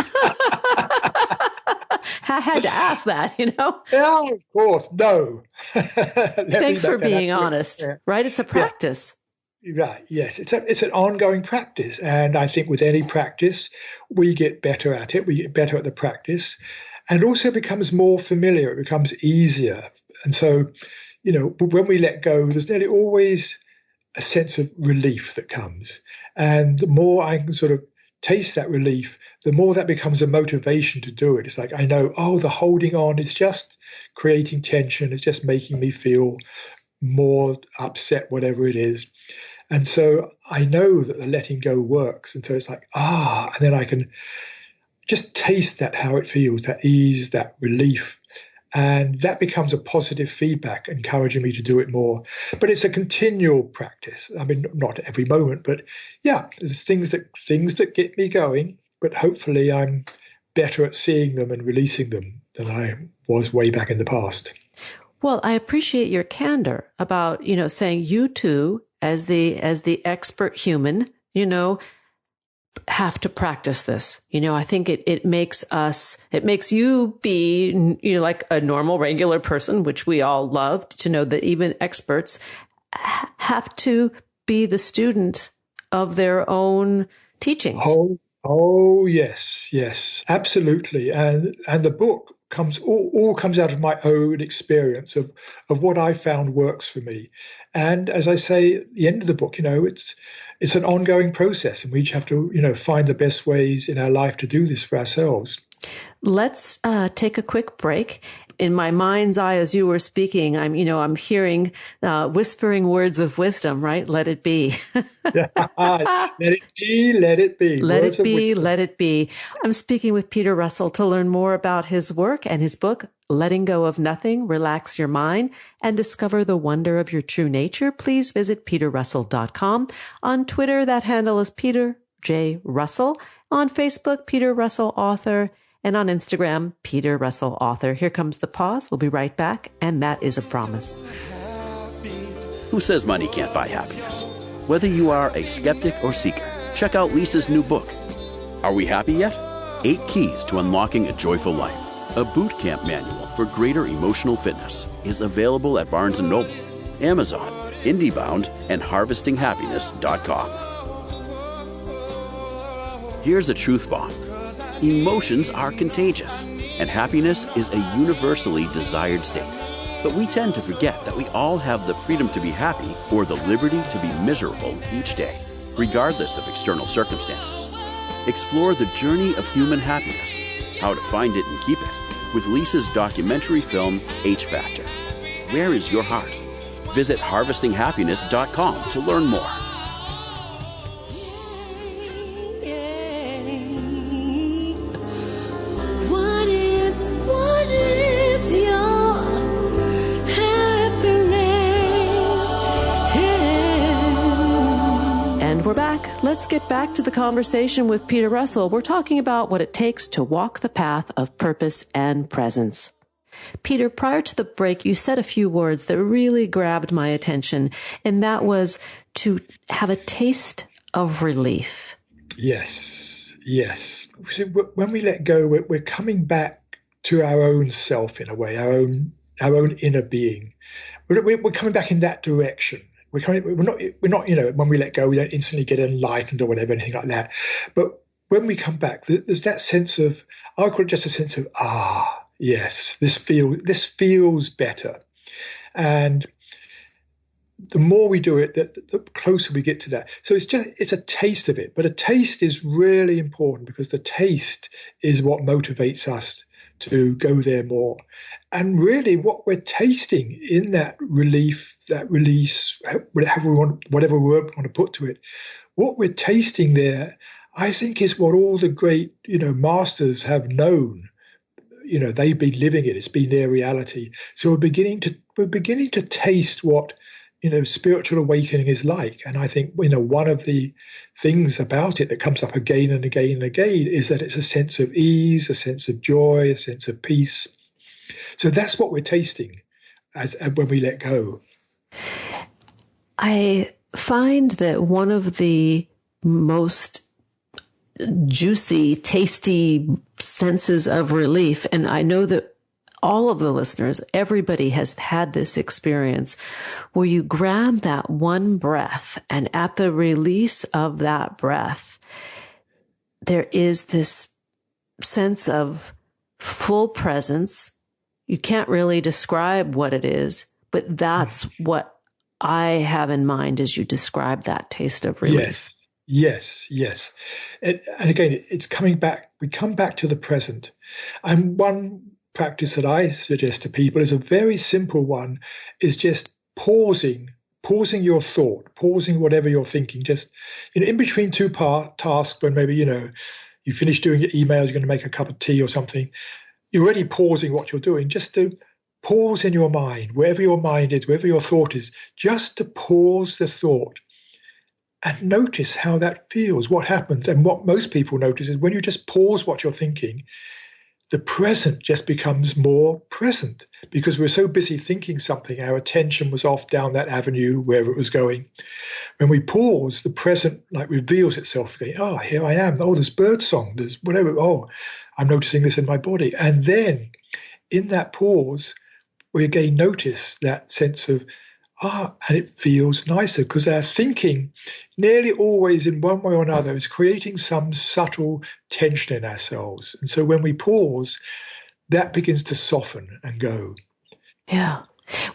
I had to ask that, Yeah, of course. No. Thanks for being honest, right? It's a practice. Right. Yes. It's an ongoing practice. And I think with any practice, we get better at it. We get better at the practice. And it also becomes more familiar. It becomes easier. And so, when we let go, there's nearly always a sense of relief that comes. And the more I can sort of taste that relief, the more that becomes a motivation to do it. It's like, I know, the holding on is just creating tension. It's just making me feel more upset, whatever it is. And so I know that the letting go works. And so it's like, and then I can just taste that, how it feels, that ease, that relief. And that becomes a positive feedback, encouraging me to do it more. But it's a continual practice. I mean, not every moment, but there's things that get me going. But hopefully I'm better at seeing them and releasing them than I was way back in the past. Well, I appreciate your candor about, saying you too, as the expert human, have to practice this. I think it makes you be, like a normal, regular person, which we all love to know that even experts have to be the student of their own teachings. Oh, yes, absolutely. And the book all comes out of my own experience of what I found works for me. And as I say at the end of the book, it's an ongoing process, and we each have to, find the best ways in our life to do this for ourselves. Let's take a quick break. in my mind's eye, as you were speaking, I'm hearing whispering words of wisdom, right? Let it be. Let it be, let it be. Let it be, let it be. I'm speaking with Peter Russell to learn more about his work and his book, Letting Go of Nothing, Relax Your Mind, and Discover the Wonder of Your True Nature. Please visit peterrussell.com. On Twitter, that handle is Peter J. Russell. On Facebook, Peter Russell Author. And on Instagram, Peter Russell Author. Here comes the pause. We'll be right back. And that is a promise. Who says money can't buy happiness? Whether you are a skeptic or seeker, check out Lisa's new book. Are we happy yet? 8 Keys to Unlocking a Joyful Life. A boot camp manual for greater emotional fitness is available at Barnes & Noble, Amazon, IndieBound, and HarvestingHappiness.com. Here's a truth bomb. Emotions are contagious, and happiness is a universally desired state. But we tend to forget that we all have the freedom to be happy or the liberty to be miserable each day, regardless of external circumstances. Explore the journey of human happiness, how to find it and keep it, with Lisa's documentary film, H Factor. Where is your heart? Visit HarvestingHappiness.com to learn more. We're back. Let's get back to the conversation with Peter Russell. We're talking about what it takes to walk the path of purpose and presence. Peter, prior to the break, you said a few words that really grabbed my attention, and that was to have a taste of relief. Yes, yes. When we let go, we're coming back to our own self in a way, our own inner being. We're coming back in that direction. We're not, when we let go, we don't instantly get enlightened or whatever, anything like that. But when we come back, there's that sense of, I call it just a sense of, yes, this feels better. And the more we do it, the closer we get to that. So it's a taste of it. But a taste is really important because the taste is what motivates us to go there more. And really what we're tasting in that relief, that release, whatever word we want to put to it, what we're tasting there, I think is what all the great, masters have known. They've been living it. It's been their reality. So we're beginning to taste what, spiritual awakening is like. And I think, one of the things about it that comes up again and again and again is that it's a sense of ease, a sense of joy, a sense of peace. So that's what we're tasting when we let go. I find that one of the most juicy, tasty senses of relief, and I know that all of the listeners, everybody has had this experience where you grab that one breath, and at the release of that breath, there is this sense of full presence. You can't really describe what it is, but that's what I have in mind as you describe that taste of relief. Yes. And again, it's coming back. We come back to the present. And one practice that I suggest to people is a very simple one, is just pausing your thought, pausing whatever you're thinking, just in between two tasks when maybe, you finish doing your emails, you're going to make a cup of tea or something. You're already pausing what you're doing, just to pause in your mind, wherever your mind is, wherever your thought is, just to pause the thought and notice how that feels, what happens. And what most people notice is when you just pause what you're thinking, the present just becomes more present because we're so busy thinking something. Our attention was off down that avenue, wherever it was going. When we pause, the present reveals itself again. Oh, here I am. Oh, there's birdsong. There's whatever. Oh, I'm noticing this in my body. And then in that pause, we again notice that sense of, and it feels nicer because our thinking nearly always in one way or another is creating some subtle tension in ourselves. And so when we pause, that begins to soften and go. Yeah.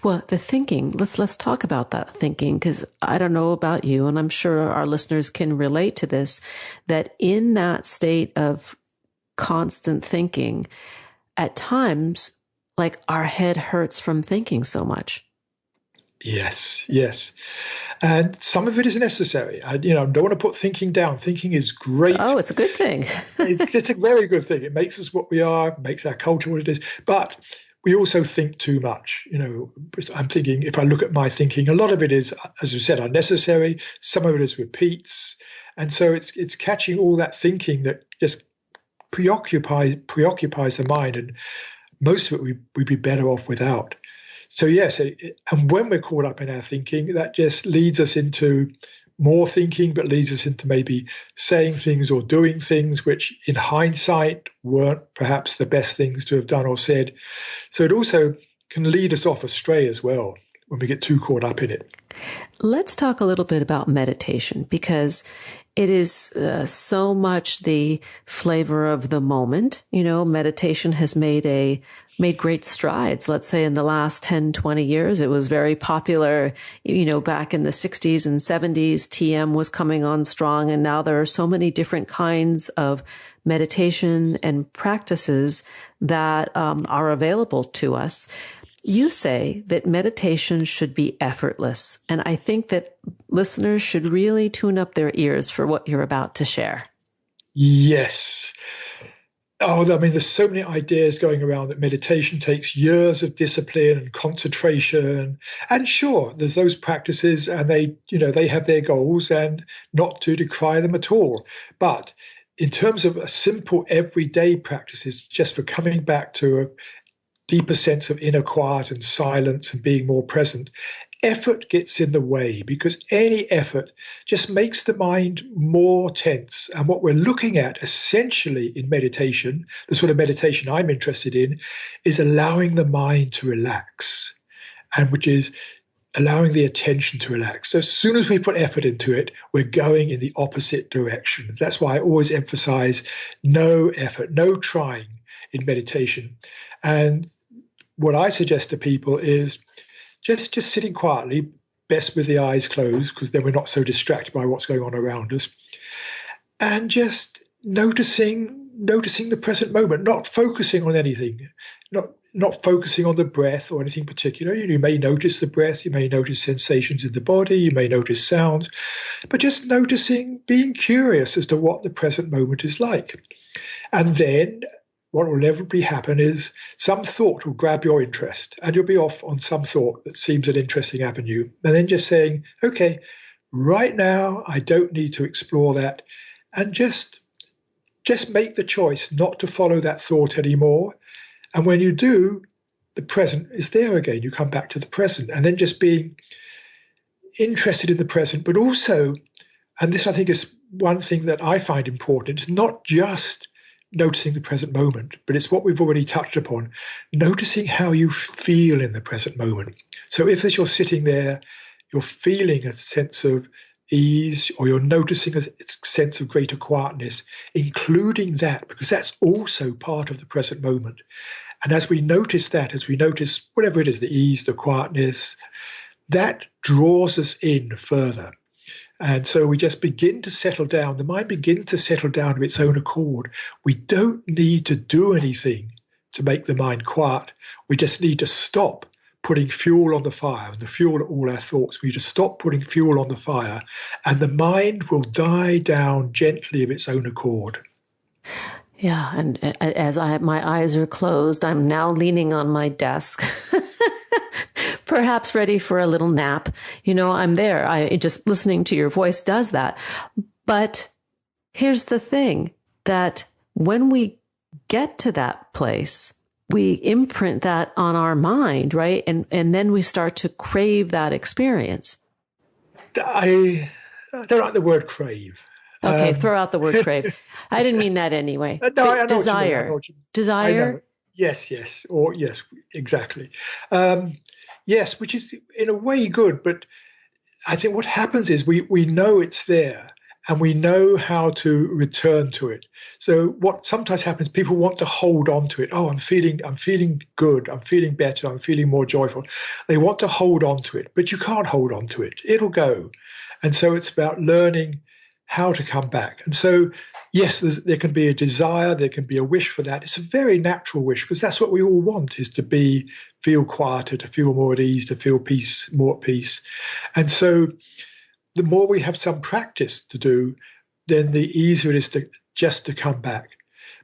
Well, the thinking, let's talk about that thinking, because I don't know about you, and I'm sure our listeners can relate to this, that in that state of constant thinking, at times like our head hurts from thinking so much. Yes, yes. And some of it is necessary. I don't want to put thinking down. Thinking is great. Oh, it's a good thing. It's a very good thing. It makes us what we are, makes our culture what it is. But we also think too much. I'm thinking, if I look at my thinking, a lot of it is, as you said, unnecessary. Some of it is repeats. And so it's catching all that thinking that just preoccupies the mind. And most of it we'd be better off without. So yes, and when we're caught up in our thinking, that just leads us into more thinking, but leads us into maybe saying things or doing things which in hindsight weren't perhaps the best things to have done or said. So it also can lead us off astray as well when we get too caught up in it. Let's talk a little bit about meditation, because it is so much the flavor of the moment. Meditation has made great strides. Let's say in the last 10, 20 years, it was very popular. Back in the 60s and 70s, TM was coming on strong. And now there are so many different kinds of meditation and practices that are available to us. You say that meditation should be effortless. And I think that listeners should really tune up their ears for what you're about to share. Yes. Oh, there's so many ideas going around that meditation takes years of discipline and concentration. And sure, there's those practices and they have their goals, and not to decry them at all. But in terms of a simple everyday practices, just for coming back to a deeper sense of inner quiet and silence and being more present, effort gets in the way, because any effort just makes the mind more tense. And what we're looking at essentially in meditation, the sort of meditation I'm interested in, is allowing the mind to relax, and which is allowing the attention to relax. So as soon as we put effort into it, we're going in the opposite direction. That's why I always emphasize no effort, no trying in meditation. And what I suggest to people is just sitting quietly, best with the eyes closed, because then we're not so distracted by what's going on around us, and just noticing the present moment, not focusing on anything, not focusing on the breath or anything particular. You may notice the breath, you may notice sensations in the body, you may notice sounds, but just noticing, being curious as to what the present moment is like. And then what will inevitably happen is some thought will grab your interest, and you'll be off on some thought that seems an interesting avenue. And then just saying, okay, right now I don't need to explore that, and just make the choice not to follow that thought anymore. And when you do, the present is there again. You come back to the present, and then just being interested in the present, but also, and this I think is one thing that I find important, it's not just noticing the present moment, but it's what we've already touched upon, noticing how you feel in the present moment. So if as you're sitting there, you're feeling a sense of ease, or you're noticing a sense of greater quietness, including that, because that's also part of the present moment. And as we notice that, as we notice whatever it is, the ease, the quietness, that draws us in further. And so we just begin to settle down. The mind begins to settle down of its own accord. We don't need to do anything to make the mind quiet. We just need to stop putting fuel on the fire. And the fuel are all our thoughts. We just stop putting fuel on the fire, and the mind will die down gently of its own accord. Yeah, and as my eyes are closed, I'm now leaning on my desk. Perhaps ready for a little nap. I'm there. Just listening to your voice does that. But here's the thing, that when we get to that place, we imprint that on our mind, right? And then we start to crave that experience. I don't like the word crave. Okay, throw out the word crave. I didn't mean that anyway. No, I know desire. What you mean. Desire? Yes, exactly. Yes, which is in a way good, but I think what happens is we know it's there, and we know how to return to it. So what sometimes happens, people want to hold on to it. Oh, I'm feeling good, I'm feeling better, I'm feeling more joyful. They want to hold on to it, but you can't hold on to it. It'll go. And so it's about learning how to come back. And so Yes, there can be a desire, there can be a wish for that. It's a very natural wish because that's what we all want, is to feel quieter, to feel more at ease, to feel peace, more at peace. And so the more we have some practice to do, then the easier it is to come back.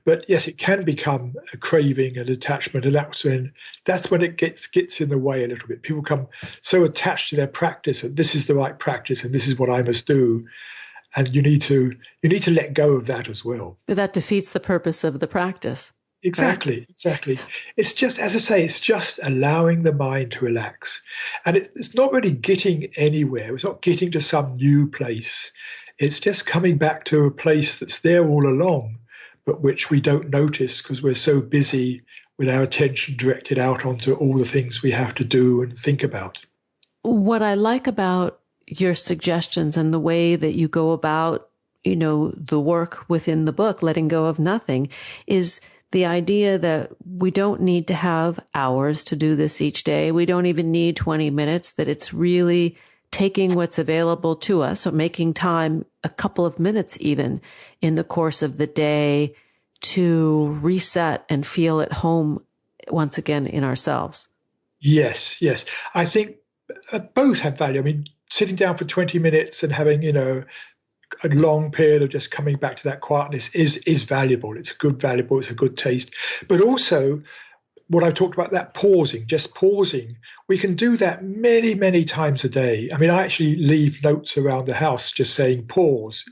But yes, it can become a craving and attachment, and that's when it gets in the way a little bit. People become so attached to their practice, and this is the right practice, and this is what I must do. And you need to let go of that as well. But that defeats the purpose of the practice. Exactly, right? Exactly. It's just, as I say, it's just allowing the mind to relax. And it's not really getting anywhere. It's not getting to some new place. It's just coming back to a place that's there all along, but which we don't notice because we're so busy with our attention directed out onto all the things we have to do and think about. What I like about your suggestions and the way that you go about, the work within the book, letting go of nothing, is the idea that we don't need to have hours to do this each day. We don't even need 20 minutes, that it's really taking what's available to us, or making time, a couple of minutes even in the course of the day, to reset and feel at home once again in ourselves. Yes. I think both have value. I mean, sitting down for 20 minutes and having, a long period of just coming back to that quietness is valuable. It's a good taste. But also, what I talked about, that just pausing, we can do that many, many times a day. I mean, I actually leave notes around the house just saying pause.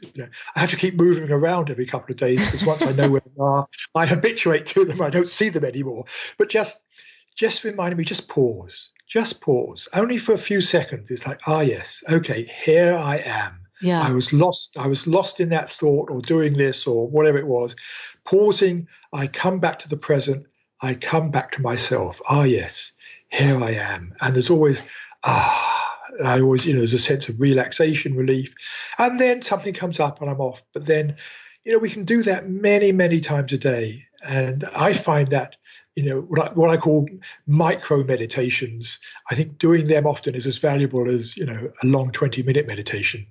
I have to keep moving around every couple of days because once I know where they are, I habituate to them. I don't see them anymore. But just reminding me, just pause. Just pause, only for a few seconds. It's like, yes, okay, here I am. Yeah. I was lost in that thought or doing this or whatever it was. Pausing, I come back to the present. I come back to myself. Yes, here I am. And there's always, there's a sense of relaxation, relief. And then something comes up and I'm off. But then, we can do that many, many times a day. And I find that, what I call micro meditations, I think doing them often is as valuable as, a long 20-minute meditation.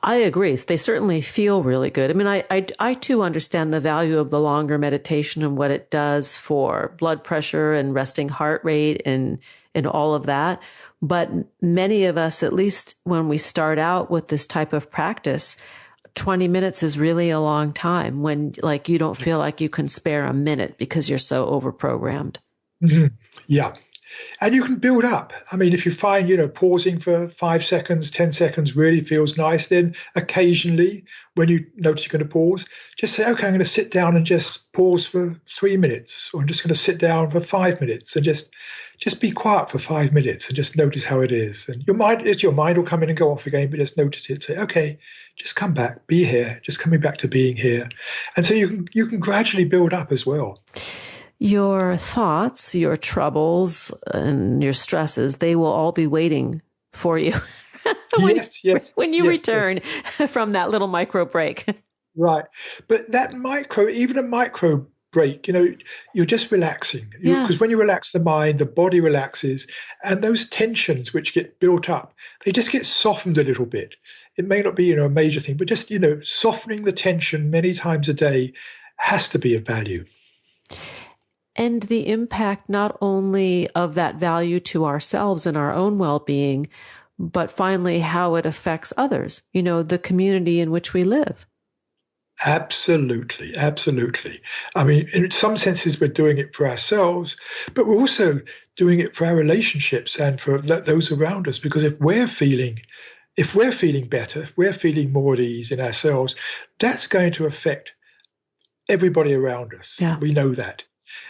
I agree. They certainly feel really good. I mean, I too understand the value of the longer meditation and what it does for blood pressure and resting heart rate and all of that. But many of us, at least when we start out with this type of practice, 20 minutes is really a long time when you don't feel like you can spare a minute because you're so overprogrammed. Mm-hmm. Yeah. And you can build up. I mean, if you find, pausing for 5 seconds, 10 seconds really feels nice, then occasionally when you notice you're going to pause, just say, okay, I'm going to sit down and just pause for 3 minutes, or I'm just going to sit down for 5 minutes and just be quiet for 5 minutes and just notice how it is. And your mind will come in and go off again, but just notice it. Say, okay, just come back, be here, just coming back to being here. And so you can gradually build up as well. Your thoughts, your troubles, and your stresses, they will all be waiting for you when you return from that little micro break. Right. But even a micro break, you're just relaxing. Because when you relax the mind, the body relaxes, and those tensions which get built up, they just get softened a little bit. It may not be, a major thing, but just, softening the tension many times a day has to be of value. And the impact not only of that value to ourselves and our own well-being, but finally how it affects others, the community in which we live. Absolutely. Absolutely. I mean, in some senses, we're doing it for ourselves, but we're also doing it for our relationships and for those around us. Because if we're feeling better, if we're feeling more at ease in ourselves, that's going to affect everybody around us. Yeah. We know that.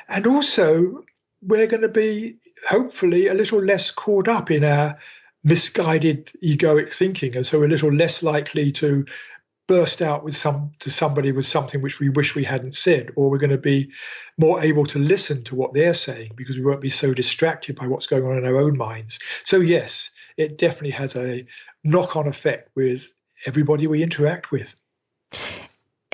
And also, we're going to be, hopefully, a little less caught up in our misguided egoic thinking. And so we're a little less likely to burst out to somebody with something which we wish we hadn't said, or we're going to be more able to listen to what they're saying because we won't be so distracted by what's going on in our own minds. So yes, it definitely has a knock-on effect with everybody we interact with.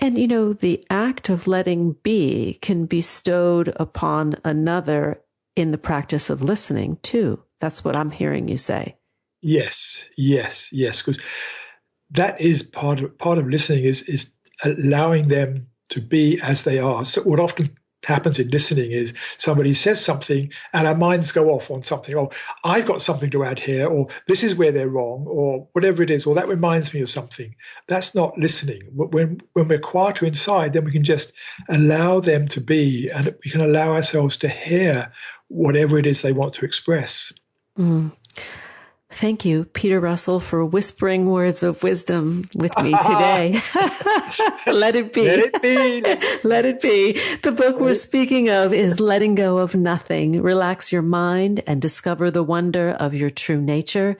And, the act of letting be can be bestowed upon another in the practice of listening, too. That's what I'm hearing you say. Yes. Because that is part of listening is allowing them to be as they are. So what often happens in listening is somebody says something and our minds go off on something. Oh, I've got something to add here, or this is where they're wrong, or whatever it is, or that reminds me of something. That's not listening. When we're quieter inside, then we can just allow them to be, and we can allow ourselves to hear whatever it is they want to express. Mm. Thank you, Peter Russell, for whispering words of wisdom with me today. Let it be. Let it be. Let it be. The book we're speaking of is Letting Go of Nothing. Relax your mind and discover the wonder of your true nature.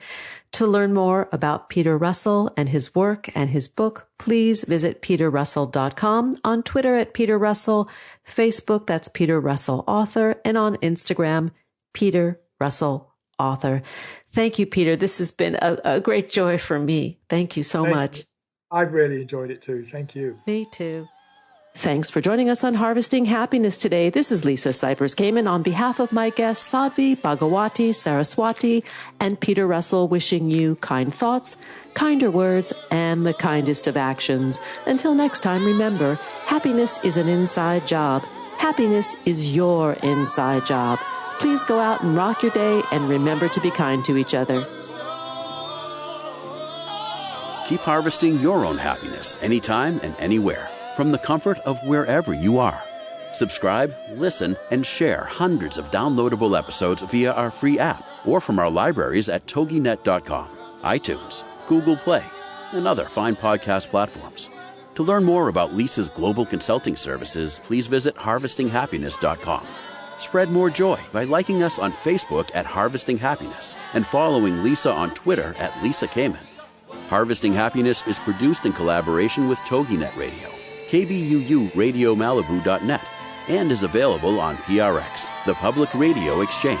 To learn more about Peter Russell and his work and his book, please visit peterrussell.com, on Twitter at Peter Russell, Facebook, that's Peter Russell Author, and on Instagram, Peter Russell Author. Thank you, Peter. This has been a great joy for me. Thank you so much. I've really enjoyed it too. Thank you. Me too. Thanks for joining us on Harvesting Happiness today. This is Lisa Cypers Kamen on behalf of my guests Sadhvi Bhagawati Saraswati and Peter Russell, wishing you kind thoughts, kinder words, and the kindest of actions. Until next time, remember, happiness is an inside job. Happiness is your inside job. Please go out and rock your day and remember to be kind to each other. Keep harvesting your own happiness anytime and anywhere from the comfort of wherever you are. Subscribe, listen, and share hundreds of downloadable episodes via our free app or from our libraries at toginet.com, iTunes, Google Play, and other fine podcast platforms. To learn more about Lisa's global consulting services, please visit harvestinghappiness.com. Spread more joy by liking us on Facebook at Harvesting Happiness and following Lisa on Twitter at Lisa Kamen. Harvesting Happiness is produced in collaboration with TogiNet Radio, KBUU Radio Malibu.net, and is available on PRX, the Public Radio Exchange.